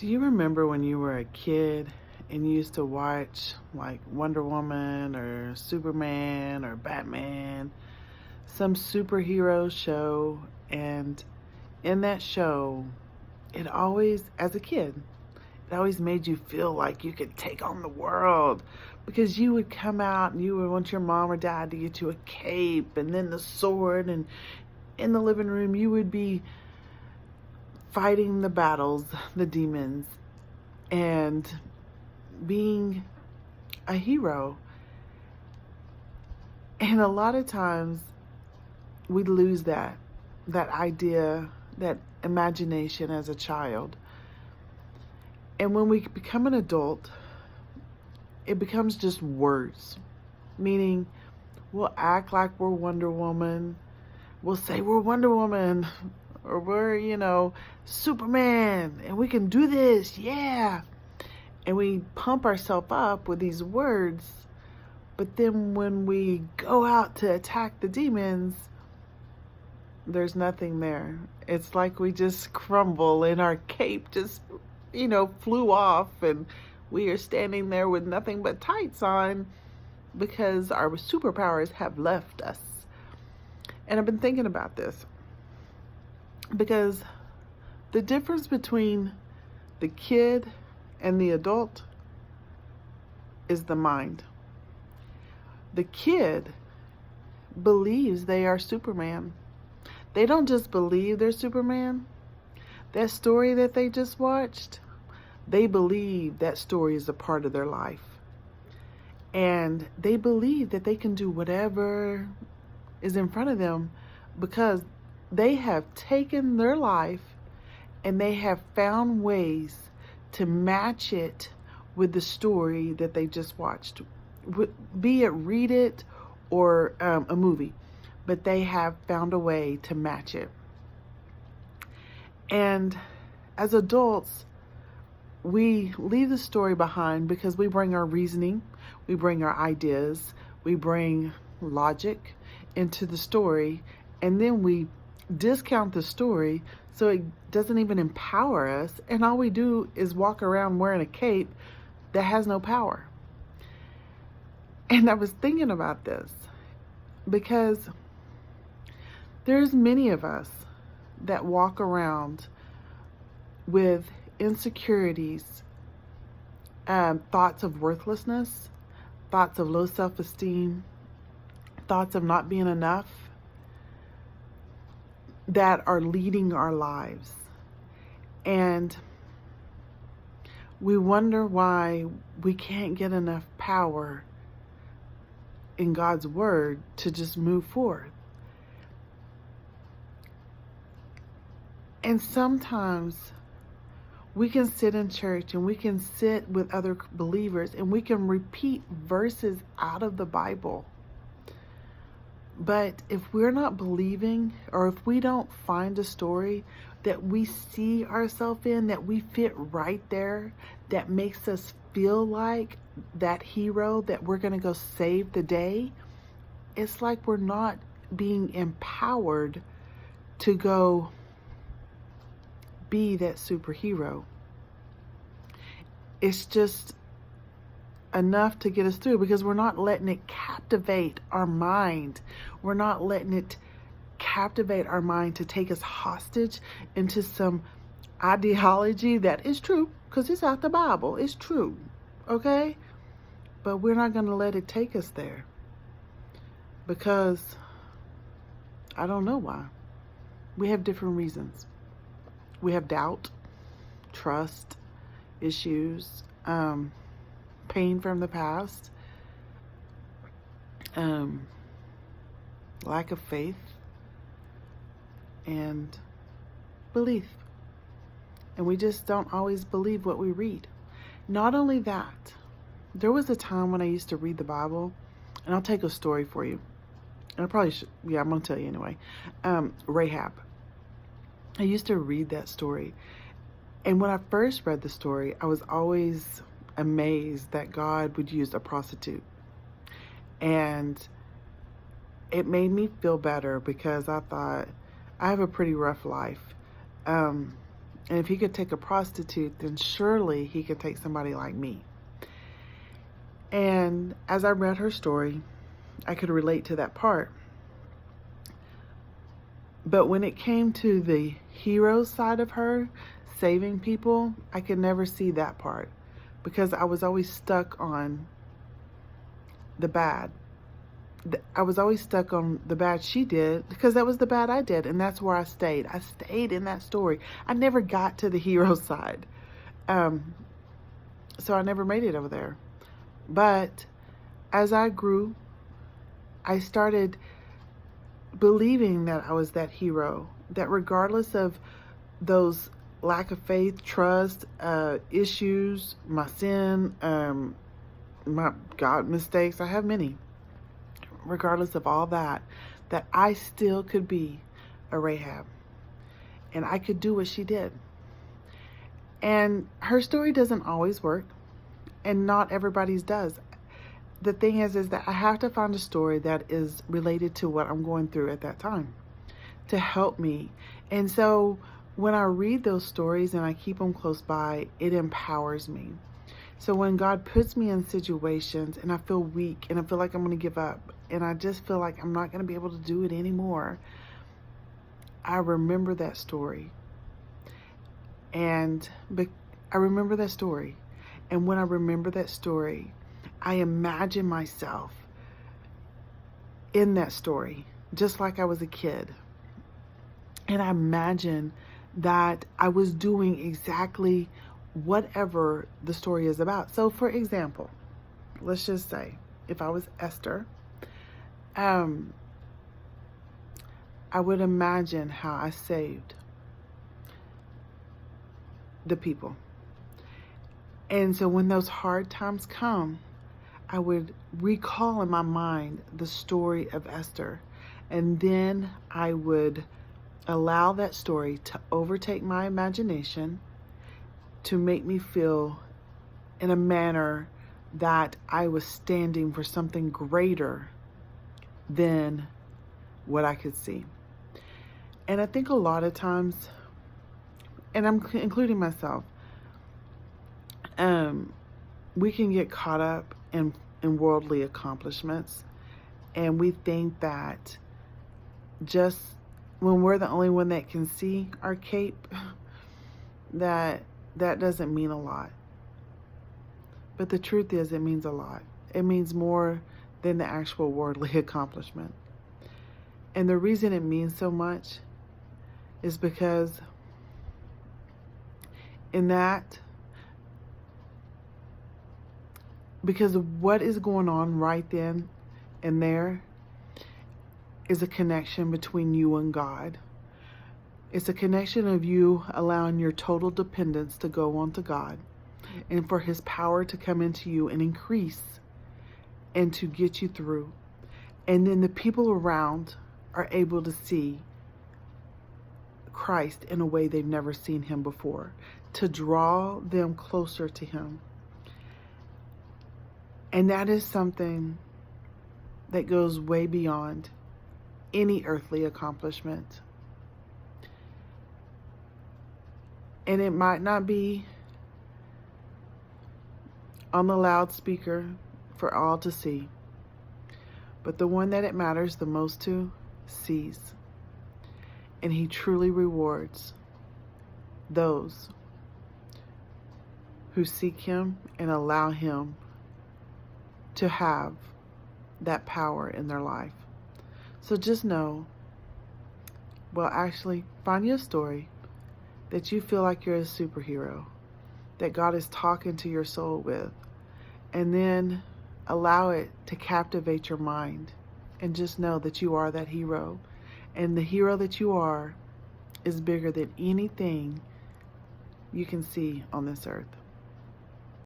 Do you remember when you were a kid and you used to watch like Wonder Woman or Superman or Batman, some superhero show, and in that show, it always, as a kid, it always made you feel like you could take on the world because you would come out and you would want your mom or dad to get you a cape and then the sword, and in the living room you would be fighting the battles, the demons, and being a hero. And a lot of times we lose that idea, that imagination as a child. And when we become an adult, it becomes just words, meaning we'll act like we're Wonder Woman. We'll say we're Wonder Woman or we're, Superman and we can do this. Yeah. And we pump ourselves up with these words, but then when we go out to attack the demons, there's nothing there. It's like we just crumble and our cape just, flew off and we are standing there with nothing but tights on because our superpowers have left us. And I've been thinking about this because the difference between the kid and the adult is the mind. The kid believes they are Superman. They don't just believe they're Superman. That story that they just watched, they believe that story is a part of their life. And they believe that they can do whatever is in front of them because they have taken their life and they have found ways to match it with the story that they just watched, be it read it or a movie, but they have found a way to match it. And as adults, we leave the story behind because we bring our reasoning, we bring our ideas, we bring logic into the story, and then we discount the story so it doesn't even empower us, and all we do is walk around wearing a cape that has no power. And I was thinking about this because there's many of us that walk around with insecurities, thoughts of worthlessness, thoughts of low self-esteem, thoughts of not being enough, that are leading our lives. And we wonder why we can't get enough power in God's word to just move forward. And sometimes we can sit in church and we can sit with other believers and we can repeat verses out of the Bible. But if we're not believing, or if we don't find a story that we see ourselves in, that we fit right there, that makes us feel like that hero, that we're going to go save the day, it's like we're not being empowered to go be that superhero. It's just enough to get us through because we're not letting it captivate our mind. We're not letting it captivate our mind to take us hostage into some ideology that is true because it's out the Bible. It's true, okay? But we're not going to let it take us there because I don't know why. We have different reasons. We have doubt, trust issues, pain from the past, lack of faith, and belief. And we just don't always believe what we read. Not only that, there was a time when I used to read the Bible, and I'll take a story for you. And I probably should, I'm going to tell you anyway. Rahab. I used to read that story. And when I first read the story, I was always amazed that God would use a prostitute. And it made me feel better because I thought, I have a pretty rough life. And if he could take a prostitute, then surely he could take somebody like me. And as I read her story, I could relate to that part. But when it came to the hero side of her, saving people, I could never see that part because I was always stuck on the bad. I was always stuck on the bad she did because that was the bad I did, and that's where I stayed. I stayed in that story. I never got to the hero side. So I never made it over there. But as I grew, I started believing that I was that hero, that regardless of those lack of faith, trust, issues, my sin, my God mistakes, I have many. Regardless of all that, that I still could be a Rahab. And I could do what she did. And her story doesn't always work. And not everybody's does. The thing is that I have to find a story that is related to what I'm going through at that time to help me. And so when I read those stories and I keep them close by, it empowers me. So when God puts me in situations and I feel weak and I feel like I'm going to give up and I just feel like I'm not going to be able to do it anymore, I remember that story. And I remember that story. And when I remember that story, I imagine myself in that story, just like I was a kid. And I imagine that I was doing exactly whatever the story is about. So for example, let's just say if I was Esther, I would imagine how I saved the people. And so when those hard times come, I would recall in my mind the story of Esther. And then I would allow that story to overtake my imagination, to make me feel in a manner that I was standing for something greater than what I could see. And I think a lot of times, and I'm including myself, we can get caught up in worldly accomplishments, and we think that just when we're the only one that can see our cape, that doesn't mean a lot. But the truth is, it means a lot. It means more than the actual worldly accomplishment. And the reason it means so much is because because of what is going on right then and there is a connection between you and God. It's a connection of you allowing your total dependence to go onto God and for His power to come into you and increase and to get you through. And then the people around are able to see Christ in a way they've never seen Him before, to draw them closer to Him. And that is something that goes way beyond any earthly accomplishment. And it might not be on the loudspeaker for all to see, but the one that it matters the most to sees. And He truly rewards those who seek Him and allow Him to have that power in their life. So just know, well, actually, find you a story that you feel like you're a superhero, that God is talking to your soul with, and then allow it to captivate your mind, and just know that you are that hero. And the hero that you are is bigger than anything you can see on this earth.